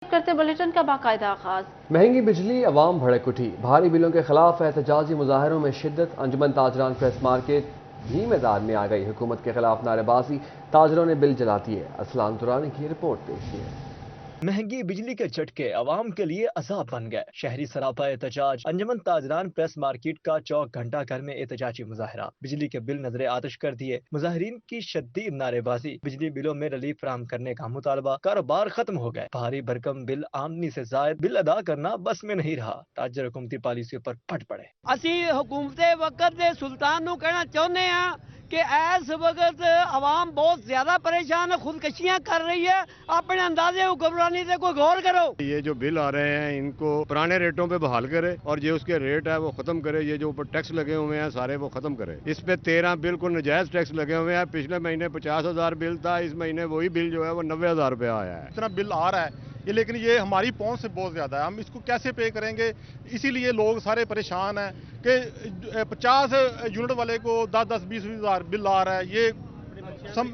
کرتے بلیٹن کا باقاعدہ آغاز۔ مہنگی بجلی، عوام بھڑک اٹھی، بھاری بلوں کے خلاف احتجاجی مظاہروں میں شدت، انجمن تاجران پریس مارکیٹ بھی میدان میں آ گئی، حکومت کے خلاف نعرے بازی، تاجروں نے بل جلا دیے۔ ارسلان درانی کی رپورٹ پیش ہے۔ مہنگی بجلی کے جھٹکے عوام کے لیے عذاب بن گئے، شہری سراپا احتجاج، انجمن تاجران پریس مارکیٹ کا چوک گھنٹہ گھر میں احتجاجی مظاہرہ، بجلی کے بل نظر آتش کر دیے، مظاہرین کی شدید نعرے بازی، بجلی بلوں میں ریلیف فراہم کرنے کا مطالبہ، کاروبار ختم ہو گئے، بھاری بھرکم بل، آمدنی سے زائد بل ادا کرنا بس میں نہیں رہا، تاجر حکومتی پالیسیوں پر پھٹ پڑے۔ اسی حکومت وقت دے سلطان نو کہنا چاہتے ہیں کہ ایس وقت عوام بہت زیادہ پریشان ہے، خودکشیاں کر رہی ہے، اپنے اندازے حکمرانی سے کوئی غور کرو۔ یہ جو بل آ رہے ہیں ان کو پرانے ریٹوں پہ بحال کرے اور جو اس کے ریٹ ہے وہ ختم کرے، یہ جو اوپر ٹیکس لگے ہوئے ہیں سارے وہ ختم کرے۔ اس پہ 13 بالکل نجائز ٹیکس لگے ہوئے ہیں، پچھلے مہینے 50,000 بل تھا، اس مہینے وہی بل جو ہے وہ 90,000 روپیہ آیا ہے۔ اتنا بل آ رہا ہے یہ، لیکن یہ ہماری پہنچ سے بہت زیادہ ہے، ہم اس کو کیسے پے کریں گے؟ اسی لیے لوگ سارے پریشان ہیں کہ 50 یونٹ والے کو 10-20 ہزار بل آ رہا ہے، یہ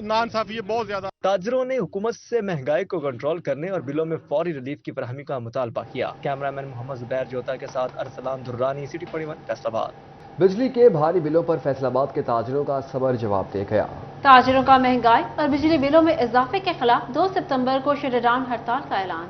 ناانصافی ہے بہت زیادہ۔ تاجروں نے حکومت سے مہنگائی کو کنٹرول کرنے اور بلوں میں فوری ریلیف کی فراہمی کا مطالبہ کیا۔ کیمرامین محمد زبیر جوتا کے ساتھ ارسلان درانی، سٹی 41 فیصل آباد۔ بجلی کے بھاری بلوں پر فیصل آباد کے تاجروں کا صبر جواب دے گیا۔ تاجروں کا مہنگائی اور بجلی بلوں میں اضافے کے خلاف 2 ستمبر کو شٹ ڈاؤن ہڑتال کا اعلان۔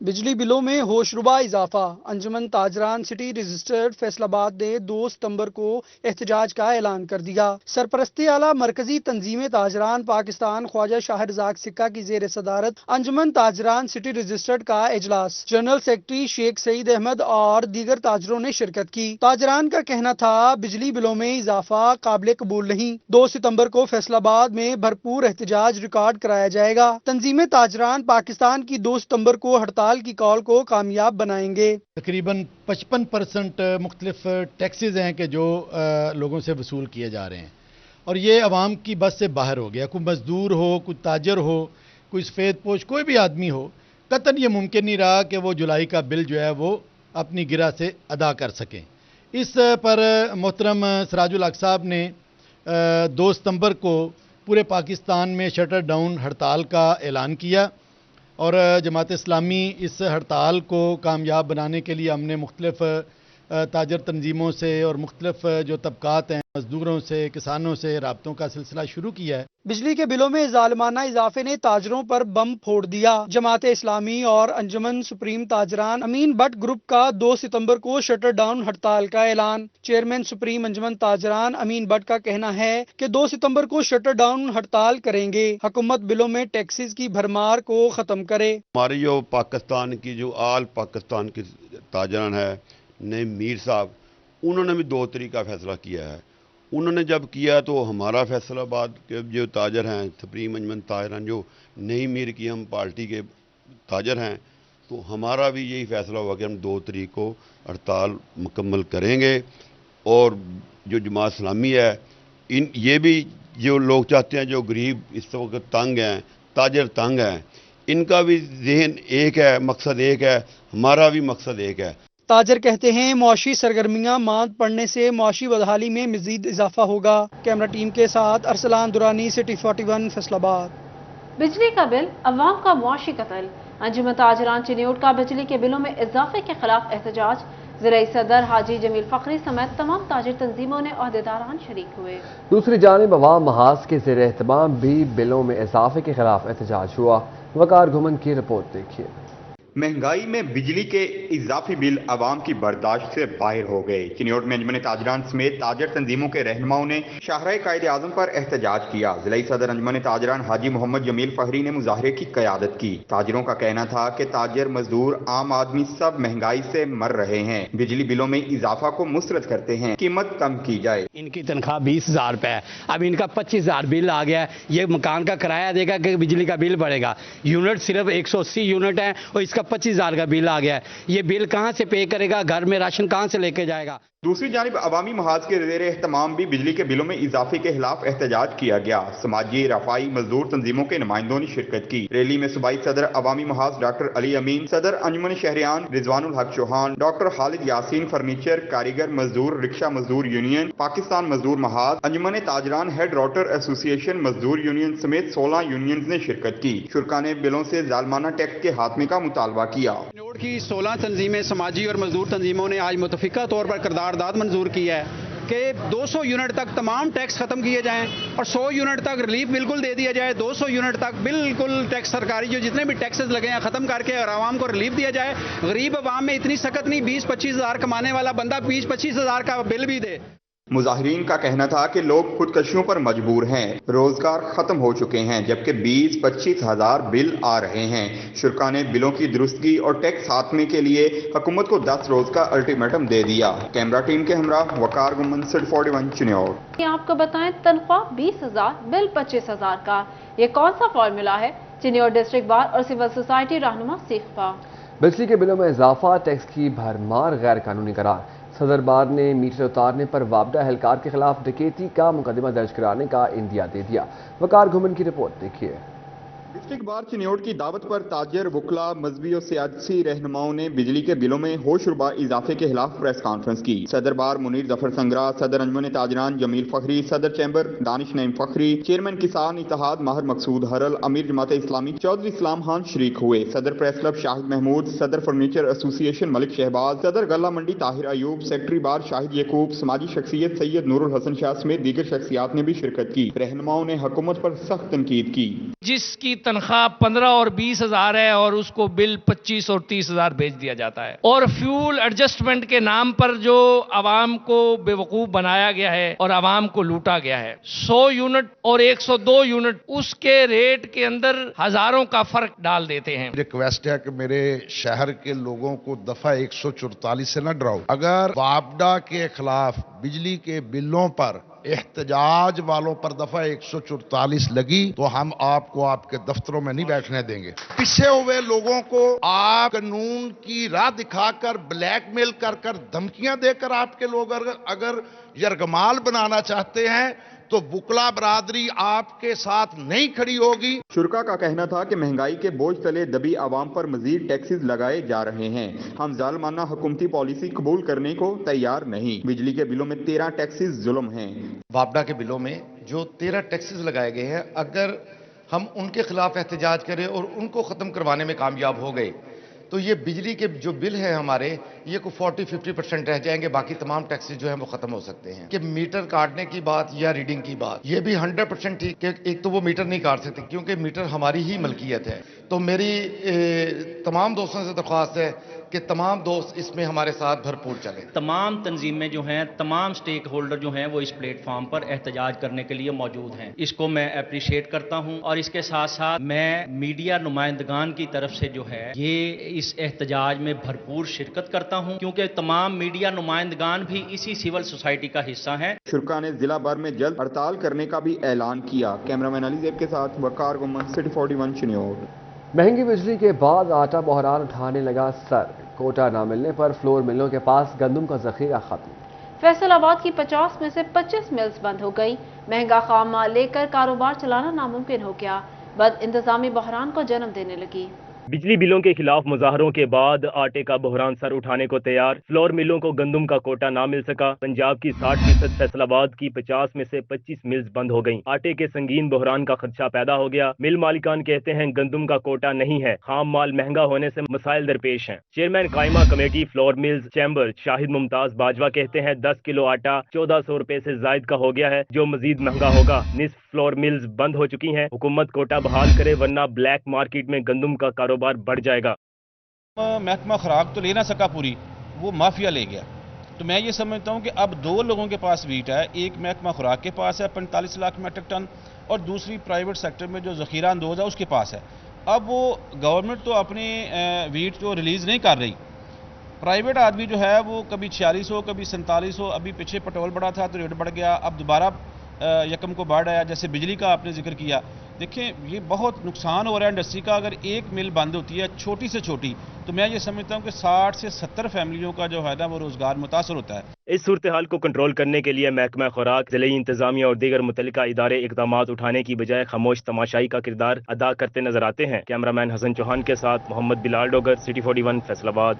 بجلی بلوں میں ہوش ربا اضافہ، انجمن تاجران سٹی رجسٹرڈ فیصل آباد نے 2 ستمبر کو احتجاج کا اعلان کر دیا۔ سرپرستی اعلیٰ مرکزی تنظیم تاجران پاکستان خواجہ شاہ رزاق سکہ کی زیر صدارت انجمن تاجران سٹی رجسٹرڈ کا اجلاس، جنرل سیکرٹری شیخ سعید احمد اور دیگر تاجروں نے شرکت کی۔ تاجران کا کہنا تھا بجلی بلوں میں اضافہ قابل قبول نہیں، 2 ستمبر کو فیصل آباد میں بھرپور احتجاج ریکارڈ کرایا جائے گا۔ تنظیم تاجران پاکستان کی 2 ستمبر کو ہڑتال کی کال کو کامیاب بنائیں گے۔ تقریباً 55% مختلف ٹیکسز ہیں کہ جو لوگوں سے وصول کیے جا رہے ہیں، اور یہ عوام کی بس سے باہر ہو گیا۔ کوئی مزدور ہو، کوئی تاجر ہو، کوئی سفید پوش، کوئی بھی آدمی ہو، قطعاً یہ ممکن نہیں رہا کہ وہ جولائی کا بل جو ہے وہ اپنی گرہ سے ادا کر سکیں۔ اس پر محترم سراج الحق صاحب نے 2 ستمبر کو پورے پاکستان میں شٹر ڈاؤن ہڑتال کا اعلان کیا، اور جماعت اسلامی اس ہڑتال کو کامیاب بنانے کے لیے ہم نے مختلف تاجر تنظیموں سے اور مختلف جو طبقات ہیں، مزدوروں سے، کسانوں سے رابطوں کا سلسلہ شروع کیا ہے۔ بجلی کے بلوں میں ظالمانہ اضافے نے تاجروں پر بم پھوڑ دیا۔ جماعت اسلامی اور انجمن سپریم تاجران امین بٹ گروپ کا 2 ستمبر کو شٹر ڈاؤن ہڑتال کا اعلان۔ چیئرمین سپریم انجمن تاجران امین بٹ کا کہنا ہے کہ 2 ستمبر کو شٹر ڈاؤن ہڑتال کریں گے، حکومت بلوں میں ٹیکسز کی بھرمار کو ختم کرے۔ ہماری جو پاکستان کی جو آل پاکستان کی تاجران ہے، نئی میر صاحب، انہوں نے بھی 2 طریقہ فیصلہ کیا ہے۔ انہوں نے جب کیا تو ہمارا فیصل آباد کے جو تاجر ہیں، سپریم انجمن تاجران جو نئی میر کی ہم پارٹی کے تاجر ہیں، تو ہمارا بھی یہی فیصلہ ہوا کہ ہم 2 تاریخ کو ہڑتال مکمل کریں گے۔ اور جو جماعت اسلامی ہے، یہ بھی جو لوگ چاہتے ہیں، جو غریب اس وقت تنگ ہیں، تاجر تنگ ہیں، ان کا بھی ذہن ایک ہے، مقصد ایک ہے، ہمارا بھی مقصد ایک ہے۔ تاجر کہتے ہیں معاشی سرگرمیاں ماند پڑنے سے معاشی بدحالی میں مزید اضافہ ہوگا۔ کیمرہ ٹیم کے ساتھ ارسلان درانی، سٹی 41 فیصل آباد۔ بجلی کا بل، عوام کا معاشی قتل، انجمن تاجران چنیوٹ کا بجلی کے بلوں میں اضافے کے خلاف احتجاج، ضلعی صدر حاجی جمیل فخری سمیت تمام تاجر تنظیموں نے عہدیداران شریک ہوئے۔ دوسری جانب عوام محاذ کے زیر اہتمام بھی بلوں میں اضافے کے خلاف احتجاج ہوا۔ وقار گھمن کی رپورٹ دیکھیے۔ مہنگائی میں بجلی کے اضافی بل عوام کی برداشت سے باہر ہو گئے۔ چنیوٹ میں انجمن تاجران سمیت تاجر تنظیموں کے رہنماؤں نے شاہراہ قائد اعظم پر احتجاج کیا۔ ضلعی صدر انجمن تاجران حاجی محمد جمیل فخری نے مظاہرے کی قیادت کی۔ تاجروں کا کہنا تھا کہ تاجر، مزدور، عام آدمی سب مہنگائی سے مر رہے ہیں، بجلی بلوں میں اضافہ کو مسترد کرتے ہیں، قیمت کم کی جائے۔ ان کی تنخواہ 20,000 روپے ہے، اب ان کا 25,000 بل آ گیا ہے، یہ مکان کا کرایہ دے گا کہ بجلی کا بل بڑھے گا؟ یونٹ صرف 180 یونٹ ہے اور اس کا 25,000 کا بل آ گیا ہے، یہ بل کہاں سے پے کرے گا؟ گھر میں راشن کہاں سے لے کے جائے گا؟ दूसरी जानिब अवामी महाज के ज़ेर एहतमाम भी बिजली के बिलों में इजाफे के खिलाफ एहतजाज किया गया। समाजी रफाई मजदूर तंजीमों के नुमाइंदों ने शिरकत की। रैली में सूबाई सदर अवामी महाज डॉक्टर अली अमीन, सदर अंजुमन शहरियान रिजवानुल हक चौहान, डॉक्टर खालिद यासीन, फर्नीचर कारीगर मजदूर रिक्शा मजदूर यूनियन, पाकिस्तान मजदूर महाज, अंजुमन ताजरान हेड रोटर एसोसिएशन मजदूर यूनियन समेत 16 यूनियन ने शिरकत की। शुरका ने बिलों से जालमाना टैक्स के खात्मे का मुतालबा किया। चिन्योट की 16 तंजीमें समाजी और मजदूर तंजीमों ने आज मुतफिका तौर पर करारदाद मंजूर की है कि 200 यूनिट तक तमाम टैक्स खत्म किए जाएं और 100 यूनिट तक रिलीफ बिल्कुल दे दिया जाए। 200 यूनिट तक बिल्कुल टैक्स सरकारी जो जितने भी टैक्सेस लगे हैं खत्म करके और आवाम को रिलीफ दिया जाए। गरीब आवाम में इतनी सख्त नहीं, 20-25 हज़ार कमाने वाला बंदा 20-25 हज़ार का बिल भी दे। मुजाहिरीन का कहना था कि लोग खुदकशियों पर मजबूर हैं, रोजगार खत्म हो चुके हैं, जबकि 20-25 हज़ार बिल आ रहे हैं। शुरका ने बिलों की दुरुस्तगी और टैक्स खात्मे के लिए हुकूमत को 10 रोज का अल्टीमेटम दे दिया। कैमरा टीम के हमरा वकार गुमन सिड 41 चिन्योट। आपको बताएं, तनख्वाह 20,000, बिल 25,000 का। ये कौन सा फॉर्मूला है? चिन्योट डिस्ट्रिक्ट बार और सिविल सोसाइटी रहनुमा सीखपा। बिजली के बिलों में इजाफा, टैक्स की भरमार, गैर कानूनी करार। सदर बार ने मीटर उतारने पर वापडा एहलकार के खिलाफ डकैती का मुकदमा दर्ज कराने का इंदिया दे दिया। वकार घुमन की रिपोर्ट देखिए। डिस्ट्रिक्ट बार चिन्योट की दावत पर ताजर, वकला, मजहबी और सियासी रहनुमाओं ने बिजली के बिलों में होशरुबा इजाफे के खिलाफ प्रेस कॉन्फ्रेंस की। सदर बार मुनीर जफर संगरा, सदर अंजुमन ताजरान जमील फखरी, सदर चैम्बर दानिश नईम फखरी, चेयरमैन किसान इत्तेहाद माहिर मकसूद हरल, अमीर जमात इस्लामी चौधरी इस्लाम खान शरीक हुए। सदर प्रेस क्लब शाहिद महमूद, सदर फर्नीचर एसोसिएशन मलिक शहबाज, सदर गल्ला मंडी ताहिर अयूब, सेक्रेटरी बार शाहिद यकूब, समाजी शख्सियत सैयद नूरुल हसन शाह समेत दीगर शख्सियात ने भी शिरकत की। रहनुमाओं ने हुकूमत पर सख्त तनकीद की। जिसकी तनख्वाह 15 और 20 हज़ार है और उसको बिल 25 और 30 हज़ार भेज दिया जाता है, और फ्यूल एडजस्टमेंट के नाम पर जो आवाम को बेवकूफ बनाया गया है और आवाम को लूटा गया है। 100 यूनिट और 102 यूनिट उसके रेट के अंदर हजारों का फर्क डाल देते हैं। रिक्वेस्ट है कि मेरे शहर के लोगों को दफा 144 से न डराओ। अगर वापडा के खिलाफ बिजली के बिलों पर एहतजाज वालों पर दफा 144 लगी तो हम आपको आपके दफ्तरों में नहीं बैठने देंगे। पिछे हुए लोगों को आप कानून की राह दिखाकर ब्लैकमेल कर धमकियां देकर आपके लोग अगर यरगमाल बनाना चाहते हैं तो बुकला बरादरी आपके साथ नहीं खड़ी होगी। शुरका का कहना था कि महंगाई के बोझ तले दबी आवाम पर मजीद टैक्सेस लगाए जा रहे हैं। हम जालमाना हुकूमती पॉलिसी कबूल करने को तैयार नहीं। बिजली के बिलों में 13 टैक्सेस जुल्म हैं। वापडा के बिलों में जो 13 टैक्सेस लगाए गए हैं, अगर हम उनके खिलाफ एहतजाज करें और उनको खत्म करवाने में कामयाब हो गए तो ये बिजली के जो बिल है हमारे, ये को 40-50% रह जाएंगे, बाकी तमाम टैक्सेस जो हैं वो खत्म हो सकते हैं। कि मीटर काटने की बात या रीडिंग की बात, ये भी 100% ठीक है। एक तो वो मीटर नहीं काट सकते क्योंकि मीटर हमारी ही मलकियत है। तो मेरी तमाम दोस्तों से दरख्वास्त है कि तमाम दोस्त इसमें हमारे साथ भरपूर चलें। तमाम तंजीमें जो हैं, तमाम स्टेक होल्डर जो हैं वो इस प्लेटफॉर्म पर एहतजाज करने के लिए मौजूद हैं। इसको मैं अप्रिशिएट करता हूं और इसके साथ साथ मैं मीडिया नुमाइंदगान की तरफ से जो है ये इस एहतजाज में भरपूर शिरकत करता हूं, क्योंकि तमाम मीडिया नुमाइंदगान भी इसी सिविल सोसाइटी का हिस्सा हैं। शुरका ने जिला भर में जल्द हड़ताल करने का भी ऐलान किया। कैमरामैन अली ज़ैब के साथ वकार गुमन सिटी 41 चिन्योट। महंगी बिजली के बाद आटा बहरान उठाने लगा सर। कोटा न मिलने पर फ्लोर मिलों के पास गंदम का जखीरा खत्म। फैसलाबाद की 50 में से 25 मिल्स बंद हो गई। महंगा खाम माल लेकर कारोबार चलाना नामुमकिन हो गया। बद इंतजामी बहरान को जन्म देने लगी। बिजली बिलों के खिलाफ मुजाहरों के बाद आटे का बहरान सर उठाने को तैयार। फ्लोर मिलों को गंदम का कोटा ना मिल सका। पंजाब की 60%, फैसलाबाद की 50 में से 25 मिल्स बंद हो गईं। आटे के संगीन बहरान का खदशा पैदा हो गया। मिल मालिकान कहते हैं गंदम का कोटा नहीं है, खाम माल महंगा होने से मसाइल दरपेश हैं। चेयरमैन कायमा committee flour mills chamber Shahid Mumtaz Bajwa कहते हैं 10 किलो आटा 1400 रुपए से जायद का हो गया है, जो मजीद महंगा होगा। निस्फ फ्लोर मिल्स बंद हो चुकी हैं। हुकूमत कोटा बहाल करे वरना ब्लैक मार्केट में गंदम का कारोबार बढ़ जाएगा। महकमा खुराक तो ले ना सका पूरी, वो माफिया ले गया। तो मैं ये समझता हूँ कि अब 2 लोगों के पास वीट है। एक महकमा खुराक के पास है 45 लाख मेट्रिक टन और दूसरी प्राइवेट सेक्टर में जो ज़ख़ीरा अंदोज़ है उसके पास है। अब वो गवर्नमेंट तो अपनी वीट जो रिलीज़ नहीं कर रही, प्राइवेट आदमी जो है वो कभी 4600 कभी 4700, अभी पीछे पेट्रोल बढ़ा था तो रेट बढ़ गया, अब दोबारा यकम को बढ़ आया। जैसे बिजली का आपने जिक्र किया देखें ये बहुत नुकसान हो रहा है इंडस्ट्री का। अगर एक मिल बंद होती है छोटी से छोटी, तो मैं ये समझता हूँ कि 60 से 70 फैमिलियों का जो है ना वो रोजगार मुतासर होता है। इस सूरत हाल को कंट्रोल करने के लिए महकमा खुराक, ज़िले इंतजामिया और दीगर मुतल्लिका इदारे इक़दाम उठाने की बजाय खामोश तमाशाई का किरदार अदा करते नजर आते हैं। कैमरामैन हसन चौहान के साथ Mohammad Bilal Dogar, city 41 Faisalabad.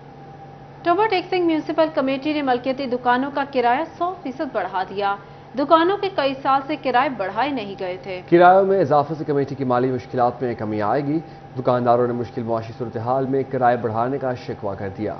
Toba टेक्सिंग municipal committee ने मलकियती दुकानों का किराया 100% बढ़ा दिया। दुकानों के कई साल से किराए बढ़ाए नहीं गए थे। किरायों में इजाफे से कमेटी की माली मुश्किलात में कमी आएगी। दुकानदारों ने मुश्किल मुआशी सूरत हाल में किराए बढ़ाने का शिकवा कर दिया।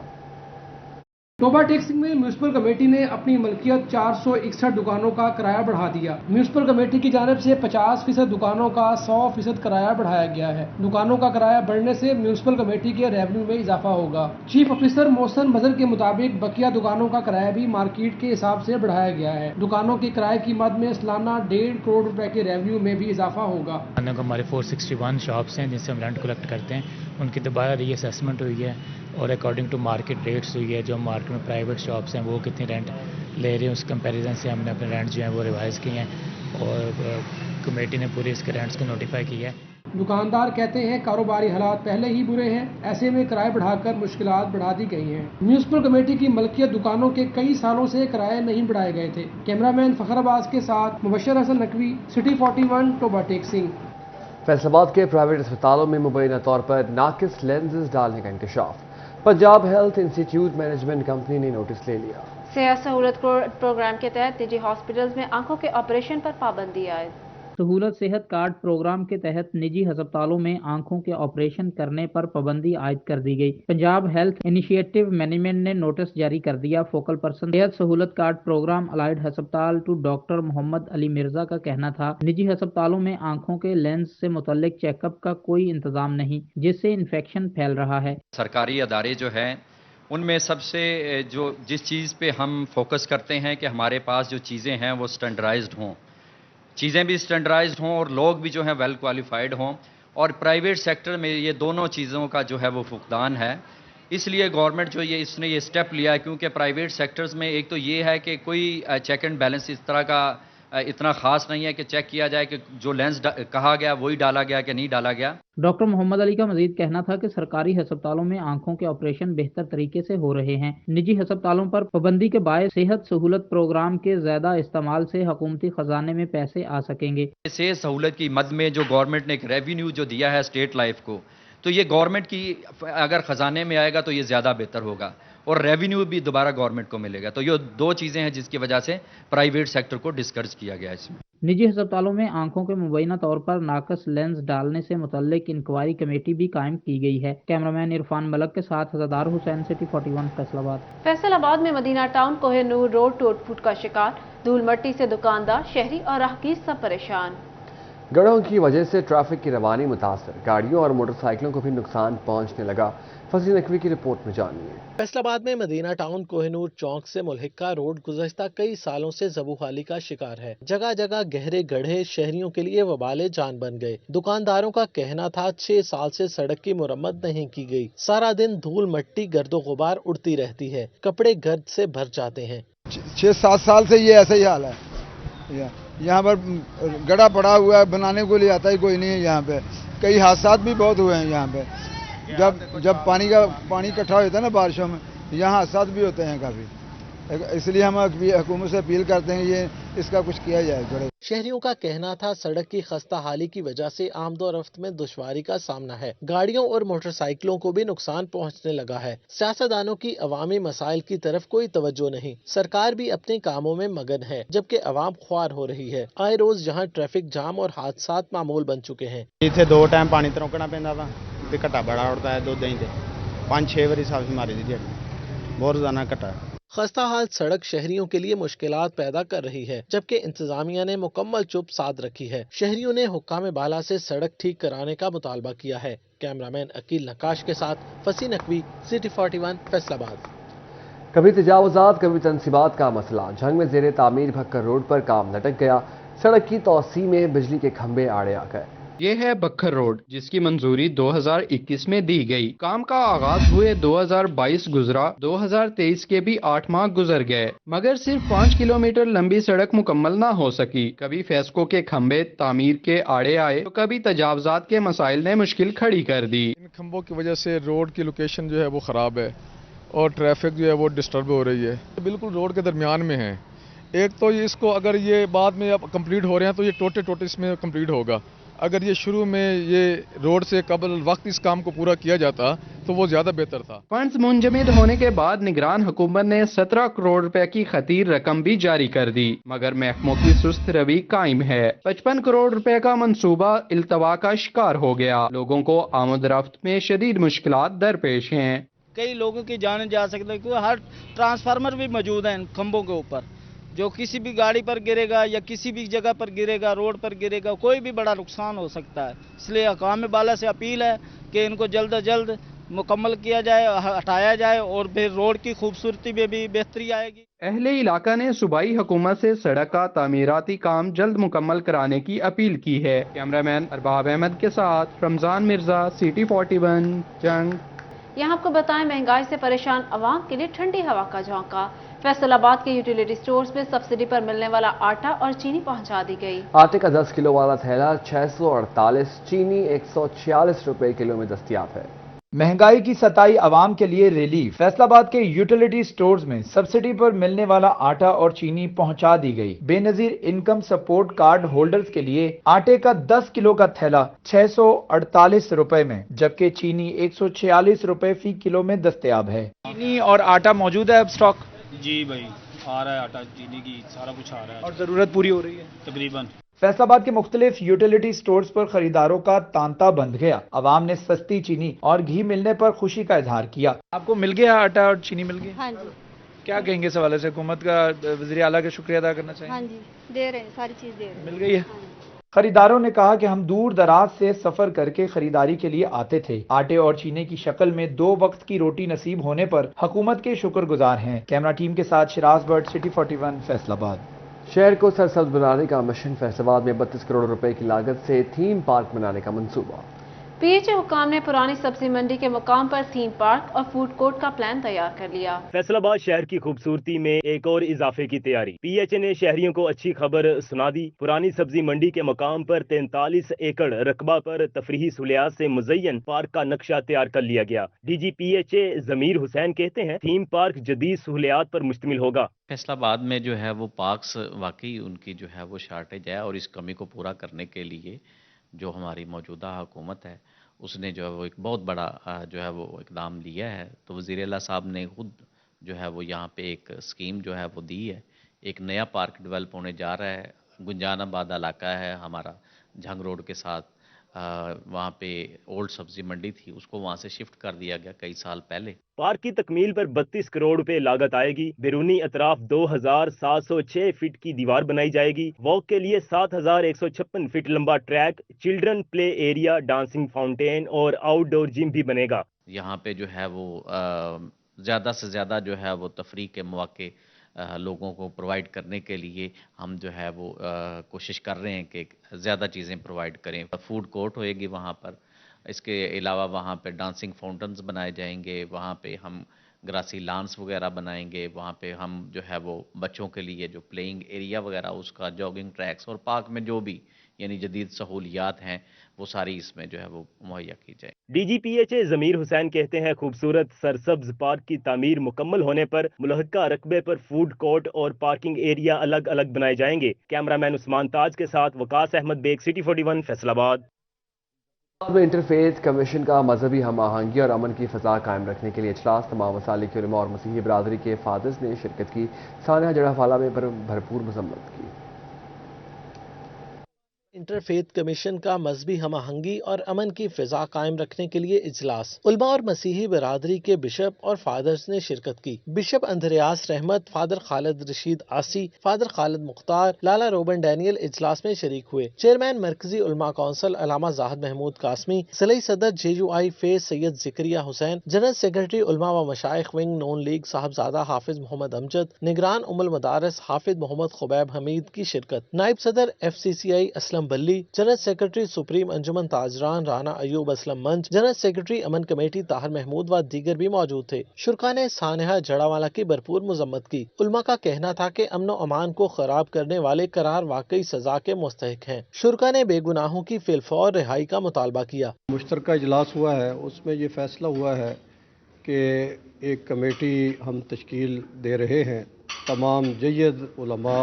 टोबा टेक्सिंग में म्यूनिसिपल कमेटी ने अपनी मलकियत 461 दुकानों का किराया बढ़ा दिया। म्यूनिसिपल कमेटी की जानिब से 50% दुकानों का 100% किराया बढ़ाया गया है। दुकानों का किराया बढ़ने से म्यूनिसिपल कमेटी के रेवेन्यू में इजाफा होगा। चीफ ऑफिसर मोहसन मजर के मुताबिक बकिया दुकानों का किराया भी मार्केट के हिसाब से बढ़ाया गया है। दुकानों के किराए की मद में सालाना 1.5 करोड़ रुपए के रेवेन्यू में भी इजाफा होगा। हमारे 461 शॉप्स हैं जिनसे हम रेंट कलेक्ट करते हैं, उनकी दोबारा रीअसेसमेंट हुई है और अकॉर्डिंग टू मार्केट रेट्स हुई है। जो मार्केट में प्राइवेट शॉप्स हैं वो कितनी रेंट ले रहे हैं उस कंपैरिजन से हमने अपने रेंट जो हैं वो रिवाइज़ किए हैं और कमेटी ने पूरे इसके रेंट्स को नोटिफाई किया है। दुकानदार कहते हैं कारोबारी हालात पहले ही बुरे हैं, ऐसे में किराए बढ़ाकर मुश्किलात बढ़ा दी गई हैं। म्यूनिसिपल कमेटी की मलकियत दुकानों के कई सालों से किराए नहीं बढ़ाए गए थे। कैमरामैन फखराबाद के साथ मुबशर हसन नकवी, सिटी 41 टोबा टेक्सिंग। फैसलाबाद के प्राइवेट अस्पतालों में मुबैना तौर पर नाकिस लेंसेज डालने का इंकशाफ। Punjab health institute management company ने नोटिस ले लिया। सेहत सहूलत प्रोग्राम के तहत निजी हॉस्पिटल्स में आंखों के ऑपरेशन पर पाबंदी आयद। सहूलत सेहत कार्ड प्रोग्राम के तहत निजी अस्पतालों में आंखों के ऑपरेशन करने पर पाबंदी आयद कर दी गई। पंजाब हेल्थ इनिशिएटिव मैनेजमेंट ने नोटिस जारी कर दिया। फोकल पर्सन सेहत सहूलत कार्ड प्रोग्राम अलाइड अस्पताल टू डॉक्टर मोहम्मद अली मिर्जा का कहना था, निजी अस्पतालों में आंखों के लेंस से मुतल्लिक चेकअप का कोई इंतजाम नहीं, जिससे इन्फेक्शन फैल रहा है। सरकारी अदारे जो हैं उनमें सबसे जिस चीज़ पे हम फोकस करते हैं कि हमारे पास जो चीज़ें हैं वो स्टैंडर्डाइज्ड हों, चीज़ें भी स्टैंडर्डाइज्ड हों और लोग भी जो हैं वेल क्वालिफाइड हों। और प्राइवेट सेक्टर में ये दोनों चीज़ों का जो है वो फुकदान है। इसलिए गवर्नमेंट जो इसने ये स्टेप लिया है, क्योंकि प्राइवेट सेक्टर्स में एक तो ये है कि कोई चेक एंड बैलेंस इस तरह का इतना खास नहीं है कि चेक किया जाए कि जो लेंस कहा गया वही डाला गया कि नहीं डाला गया। डॉक्टर मोहम्मद अली का मजीद कहना था कि सरकारी अस्पतालों में आंखों के ऑपरेशन बेहतर तरीके से हो रहे हैं। निजी अस्पतालों पर पाबंदी के बायस सेहत सहूलत प्रोग्राम के ज्यादा इस्तेमाल से हुकूमती खजाने में पैसे आ सकेंगे। सेहत सहूलत की मद में जो गवर्नमेंट ने एक रेवेन्यू जो दिया है स्टेट लाइफ को, तो ये गवर्नमेंट की अगर खजाने में आएगा तो ये ज़्यादा बेहतर होगा और रेवेन्यू भी दोबारा गवर्नमेंट को मिलेगा। तो ये दो चीज़ें हैं जिसकी वजह से प्राइवेट सेक्टर को डिस्करेज किया गया है। इसमें निजी अस्पतालों में आंखों के मुबैना तौर पर नाकस लेंस डालने से मुतल्लिक इंक्वायरी कमेटी भी कायम की गई है। कैमरामैन इरफान मलक के साथ हज़ादार हुसैन, सिटी 41 फैसलाबाद। फैसलाबाद में मदीना टाउन कोहिनूर रोड टूट फूट का शिकार, धूल मट्टी से दुकानदार, शहरी और राहगीर सब परेशान। गढ़ों की वजह से ट्रैफिक की रवानी मुतासर, गाड़ियों और मोटरसाइकिलों को भी नुकसान पहुंचने लगा। फसी नकवी की रिपोर्ट में जानिए। फैसलाबाद में मदीना टाउन कोहिनूर चौक से मुल्हिका रोड गुज़श्ता कई सालों से ज़बूहाली का शिकार है। जगह जगह गहरे गड्ढे शहरियों के लिए वबाले जान बन गए। दुकानदारों का कहना था 6 साल से सड़क की मुरम्मत नहीं की गई। सारा दिन धूल मट्टी गर्दो गुबार उड़ती रहती है, कपड़े गर्द से भर जाते हैं। 6-7 साल से ये ऐसा ही हाल है। यहाँ पर गड्ढा पड़ा हुआ है, बनाने को लिए आता ही कोई नहीं है। यहाँ पे कई हादसा भी बहुत हुए हैं। यहाँ पे जब पानी इकट्ठा होता है ना बारिशों में, यहाँ हादसा भी होते हैं काफ़ी। इसलिए हम हुकूमत से अपील करते हैं ये इसका कुछ किया जाए। शहरियों का कहना था सड़क की खस्ता हाली की वजह से आमदोरफ्त में दुश्वारी का सामना है। गाड़ियों और मोटरसाइकिलों को भी नुकसान पहुंचने लगा है। सियासतदानों की अवामी मसाइल की तरफ कोई तवज्जो नहीं। सरकार भी अपने कामों में मगन है, जबकि अवाम ख्वार हो रही है। आए रोज यहाँ ट्रैफिक जाम और हादसात मामूल बन चुके हैं। इतने 2 टाइम पानी तो रोकना पैंदा था, घटा बड़ा उड़ता है 2 दिन 5-6 बारी सब्जी मारी दी दिहाड़ी, बहुत रोजाना घटा। खस्ता हाल सड़क शहरियों के लिए मुश्किलात पैदा कर रही है, जबकि इंतजामिया ने मुकम्मल चुप साध रखी है। शहरियों ने हुक्काम बाला से सड़क ठीक कराने का मुतालबा किया है। कैमरामैन अकील नकाश के साथ फसी नकवी, सिटी 41 फैसलाबाद। कभी तजावुजात कभी तनसीबात का मसला, झंग में जेर तामीर भक्कर रोड पर काम लटक गया। सड़क की तोसी में बिजली के खंभे आड़े आ गए। یہ ہے بکھر روڈ جس کی منظوری 2021 میں دی گئی. کام کا آغاز ہوئے 2022 گزرا، 2023 کے بھی 8 ماہ گزر گئے مگر صرف 5 کلومیٹر لمبی سڑک مکمل نہ ہو سکی. کبھی فیسکو کے کھمبے تعمیر کے آڑے آئے تو کبھی تجاوزات کے مسائل نے مشکل کھڑی کر دی. ان کھمبوں کی وجہ سے روڈ کی لوکیشن جو ہے وہ خراب ہے اور ٹریفک جو ہے وہ ڈسٹرب ہو رہی ہے. بالکل روڈ کے درمیان میں ہیں. ایک تو اس کو اگر یہ بعد میں اب کمپلیٹ ہو رہے ہیں تو یہ ٹوٹے اس میں کمپلیٹ ہوگا. اگر یہ شروع میں یہ روڈ سے قبل وقت اس کام کو پورا کیا جاتا تو وہ زیادہ بہتر تھا. فنڈز منجمد ہونے کے بعد نگران حکومت نے 17 کروڑ روپے کی خطیر رقم بھی جاری کر دی مگر محکموں کی سست روی قائم ہے. 55 کروڑ روپے کا منصوبہ التوا کا شکار ہو گیا. لوگوں کو آمد رفت میں شدید مشکلات درپیش ہیں. کئی لوگوں کی جانیں جا سکتے ہیں کیونکہ ہر ٹرانسفارمر بھی موجود ہیں ان کھمبوں کے اوپر. جو کسی بھی گاڑی پر گرے گا یا کسی بھی جگہ پر گرے گا، روڈ پر گرے گا، کوئی بھی بڑا نقصان ہو سکتا ہے. اس لیے حکام بالا سے اپیل ہے کہ ان کو جلد از جلد مکمل کیا جائے، ہٹایا جائے اور پھر روڈ کی خوبصورتی میں بھی بہتری آئے گی. اہل علاقہ نے صوبائی حکومت سے سڑک کا تعمیراتی کام جلد مکمل کرانے کی اپیل کی ہے. کیمرہ مین ارباب احمد کے ساتھ رمضان مرزا، CT 41 جنگ. یہاں آپ کو بتائیں مہنگائی سے پریشان عوام کے لیے ٹھنڈی ہوا کا جھونکا. فیصل آباد کے یوٹیلیٹی سٹورز میں سبسڈی پر ملنے والا آٹا اور چینی پہنچا دی گئی. آٹے کا 10 کلو والا تھیلا 648، چینی 146 روپے کلو میں دستیاب ہے. مہنگائی کی ستائی عوام کے لیے ریلیف. فیصل آباد کے یوٹیلیٹی سٹورز میں سبسڈی پر ملنے والا آٹا اور چینی پہنچا دی گئی. بے نظیر انکم سپورٹ کارڈ ہولڈرز کے لیے آٹے کا 10 کلو کا تھیلا 648 روپے میں جبکہ چینی 146 روپے فی کلو میں دستیاب ہے. چینی اور آٹا موجود ہے اب اسٹاک؟ جی بھائی آ رہا ہے، آٹا چینی کی سارا کچھ آ رہا ہے اور ضرورت پوری ہو رہی ہے تقریباً. فیصل آباد کے مختلف یوٹیلیٹی سٹورز پر خریداروں کا تانتا بندھ گیا. عوام نے سستی چینی اور گھی ملنے پر خوشی کا اظہار کیا. آپ کو مل گیا آٹا اور چینی مل گئی؟ ہاں جی. کیا کہیں گے اس حوالے سے؟ حکومت کا وزیر اعلیٰ کا شکریہ ادا کرنا چاہیے. ہاں جی دے رہے ہیں، ساری چیز دے رہے ہیں. مل گئی ہے. خریداروں نے کہا کہ ہم دور دراز سے سفر کر کے خریداری کے لیے آتے تھے. آٹے اور چینے کی شکل میں 2 وقت کی روٹی نصیب ہونے پر حکومت کے شکر گزار ہیں. کیمرہ ٹیم کے ساتھ شراز بٹ، CT 41 فیصل آباد. شہر کو سرسبز بنانے کا مشن. فیصل آباد میں 32 کروڑ روپے کی لاگت سے تھیم پارک بنانے کا منصوبہ. PHA حکام نے پرانی سبزی منڈی کے مقام پر تھیم پارک اور فوڈ کورٹ کا پلان تیار کر لیا. فیصل آباد شہر کی خوبصورتی میں ایک اور اضافے کی تیاری. PHA نے شہریوں کو اچھی خبر سنا دی. پرانی سبزی منڈی کے مقام پر 43 ایکڑ رقبہ پر تفریحی سہولیات سے مزین پارک کا نقشہ تیار کر لیا گیا. DG PHA ضمیر حسین کہتے ہیں تھیم پارک جدید سہولیات پر مشتمل ہوگا. فیصل آباد میں جو ہے وہ پارکس واقعی ان کی جو ہے وہ شارٹیج ہے اور اس کمی کو پورا کرنے کے لیے جو ہماری موجودہ حکومت ہے اس نے جو ہے وہ ایک بہت بڑا جو ہے وہ اقدام لیا ہے. تو وزیر اعلیٰ صاحب نے خود جو ہے وہ یہاں پہ ایک اسکیم جو ہے وہ دی ہے. ایک نیا پارک ڈیولپ ہونے جا رہا ہے. گنجان آباد علاقہ ہے ہمارا جھنگ روڈ کے ساتھ. وہاں پہ اولڈ سبزی منڈی تھی، اس کو وہاں سے شفٹ کر دیا گیا کئی سال پہلے. پارک کی تکمیل پر 32 کروڑ روپے لاگت آئے گی. بیرونی اطراف 2706 فٹ کی دیوار بنائی جائے گی. واک کے لیے 7156 فٹ لمبا ٹریک، چلڈرن پلے ایریا، ڈانسنگ فاؤنٹین اور آؤٹ ڈور جم بھی بنے گا. یہاں پہ جو ہے وہ زیادہ سے زیادہ جو ہے وہ تفریح کے مواقع لوگوں کو پرووائڈ کرنے کے لیے ہم جو ہے وہ کوشش کر رہے ہیں کہ زیادہ چیزیں پرووائڈ کریں. فوڈ کورٹ ہوئے گی وہاں پر. اس کے علاوہ وہاں پہ ڈانسنگ فاؤنٹنز بنائے جائیں گے. وہاں پہ ہم گراسی لانس وغیرہ بنائیں گے. وہاں پہ ہم جو ہے وہ بچوں کے لیے جو پلینگ ایریا وغیرہ اس کا جاگنگ ٹریکس اور پارک میں جو بھی یعنی جدید سہولیات ہیں وہ ساری اس میں جو ہے وہ مہیا کی جائے. DG PHA ضمیر حسین کہتے ہیں خوبصورت سرسبز پارک کی تعمیر مکمل ہونے پر ملحقہ رقبے پر فوڈ کورٹ اور پارکنگ ایریا الگ الگ بنائے جائیں گے. کیمرہ مین عثمان تاج کے ساتھ وقاص احمد بیگ، CT 41 فیصل آباد. انٹرفیتھ کمیشن کا مذہبی ہم آہنگی اور امن کی فضا قائم رکھنے کے لیے اجلاس. تمام مسالک علماء اور مسیحی برادری کے فادرز نے شرکت کی. سانحہ جڑا فالہ میں بھرپور مذمت کی. انٹرفیتھ کمیشن کا مذہبی ہم آہنگی اور امن کی فضا قائم رکھنے کے لیے اجلاس. علماء اور مسیحی برادری کے بشپ اور فادرز نے شرکت کی. بشپ اندریاس رحمت، فادر خالد رشید آسی، فادر خالد مختار، لالا روبن ڈینیل اجلاس میں شریک ہوئے. چیئرمین مرکزی علماء کونسل علامہ زاہد محمود قاسمی، ضلعی صدر JUI فیض سید زکریا حسین، جنرل سیکرٹری علماء و مشائخ ونگ نون لیگ صاحبزادہ حافظ محمد امجد، نگران ام المدارس حافظ محمد خبیب حمید کی شرکت. نائب صدر FCCI اسلم बल्ली, जनरल सेक्रेटरी सुप्रीम अंजुमन ताजरान राना अयूब असलम मंच, जनरल सेक्रेटरी अमन कमेटी ताहिर महमूद व दीगर भी मौजूद थे। शुरा ने सानहा जड़ावाला की भरपूर मजम्मत की। उलमा का कहना था कि अमन अमान को खराब करने वाले करार वाकई सजा के मुस्तहिक हैं। शुरा ने बेगुनाहों की फिलफौर रिहाई का मुतालबा किया। मुश्तरका इजलास हुआ है, उसमें ये फैसला हुआ है कि एक कमेटी हम तश्कील दे रहे हैं तमाम जय्यद उलमा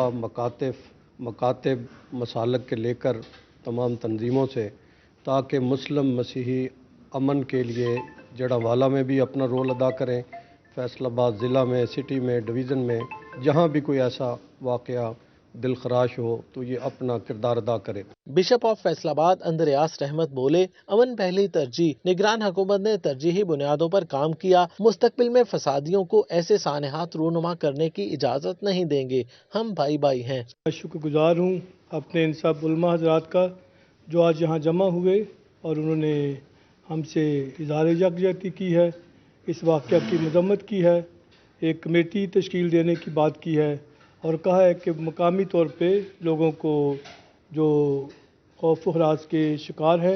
मकातिब मसालक के लेकर तमाम तंजीमों से, ताकि मुस्लिम मसीही अमन के लिए जड़ावाला में भी अपना रोल अदा करें, फैसलाबाद ज़िला में, सिटी में, डिवीज़न में, जहाँ भी कोई ऐसा वाक़या दिल खराश हो तो ये अपना किरदार अदा करे। बिशप ऑफ फैसलाबाद अंदरयास रहमत बोले, अमन पहली तरजीह, निगरान हुकूमत ने तरजीही बुनियादों पर काम किया। मुस्तकबिल में फसादियों को ऐसे सानहात रूनुमा करने की इजाज़त नहीं देंगे। हम भाई भाई हैं। शुक्रगुजार हूँ अपने इन सब उलमा हजरात का जो आज यहाँ जमा हुए और उन्होंने हमसे इज़हार यकजहती की है, इस वाक़या की मजम्मत की है, एक कमेटी तश्कील देने की बात की है और कहा है कि मकामी तौर पे लोगों को जो खौफ हरास के शिकार है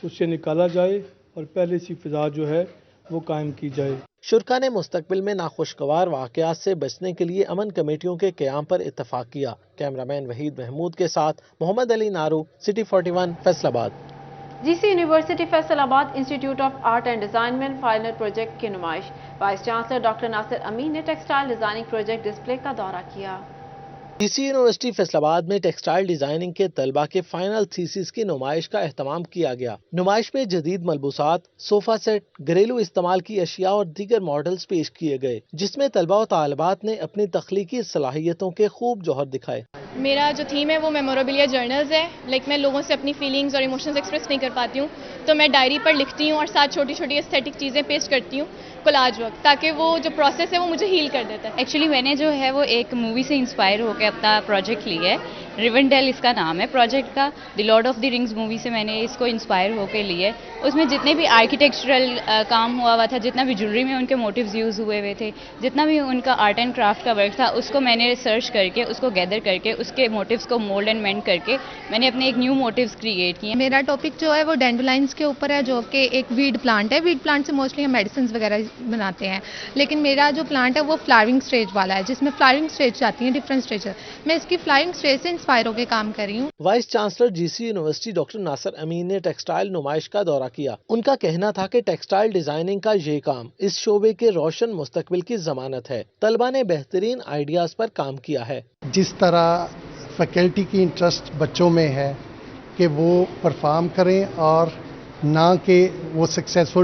उससे निकाला जाए और पहले सी फिजा जो है वो कायम की जाए। शुरा ने मुस्तकबिल में नाखुशगवार वाक़यात से बचने के लिए अमन कमेटियों के क़याम पर इत्तफाक किया। कैमरामैन वहीद महमूद के साथ Mohammad Ali Naru, city 41, Faisalabad. GC university Faisalabad institute of art and design में फाइनल प्रोजेक्ट की नुमाइश। Vice chancellor doctor Nasir Amin ने टेक्सटाइल डिज़ाइनिंग प्रोजेक्ट डिस्प्ले का दौरा किया। जीसी यूनिवर्सिटी फैसलाबाद में टेक्सटाइल डिजाइनिंग के तलबा के फाइनल थीसिस की नुमाइश का एहतमाम किया गया। नुमाइश में जदीद मलबूसात, सोफा सेट, घरेलू इस्तेमाल की अशिया और दीगर मॉडल्स पेश किए गए, जिसमें तलबा और तालिबात ने अपनी तख्लीकी सलाहियतों के खूब जौहर दिखाए। मेरा जो थीम है वो मेमोरेबिलिया जर्नल्स है। मैं लोगों से अपनी फीलिंग्स और इमोशंस एक्सप्रेस नहीं कर पाती हूँ, तो मैं डायरी पर लिखती हूँ और साथ छोटी छोटी एस्थेटिक चीज़ें पेस्ट करती हूँ कोलाज वक्त, ताकि वो जो प्रोसेस है वो मुझे हील कर देता है। एक्चुअली मैंने जो है वो एक मूवी से इंस्पायर होकर अपना प्रोजेक्ट लिया है। रिवेंडेल इसका नाम है प्रोजेक्ट का। The Lord of the rings movie से मैंने इसको इंस्पायर होकर लिए। उसमें जितने भी आर्किटेक्चरल काम हुआ था, जितना भी ज्वेलरी में उनके मोटिव्स यूज़ हुए हुए थे, जितना भी उनका आर्ट एंड क्राफ्ट का वर्क था, उसको मैंने सर्च करके, उसको गैदर करके, उसके मोटिव्स को मोल्ड एंड मेंड करके मैंने अपने एक न्यू मोटिव्स क्रिएट किए। मेरा टॉपिक जो है वो डैंडोलाइन्स के ऊपर है, जो कि एक वीड प्लांट है। वीड प्लांट से मोस्टली हम मेडिसिन वगैरह बनाते हैं, लेकिन मेरा जो प्लांट है वो फ्लावरिंग स्टेज वाला है, जिसमें फ्लावरिंग स्टेज जाती है, डिफरेंट स्टेज। मैं इसकी फ्लावरिंग स्टेज से इंस्पायर होकर काम कर रही हूँ। Vice chancellor GC university doctor Nasir Amin ने टेक्सटाइल नुमाइश का दौरा किया। उनका कहना था कि टेक्सटाइल डिजाइनिंग का ये काम इस शोबे के रोशन मुस्तकबिल की जमानत है। तलबा ने बेहतरीन आइडियाज पर काम किया है। जिस तरह फैकल्टी की इंटरेस्ट बच्चों में है कि वो परफॉर्म करें और ना कि वो सक्सेसफुल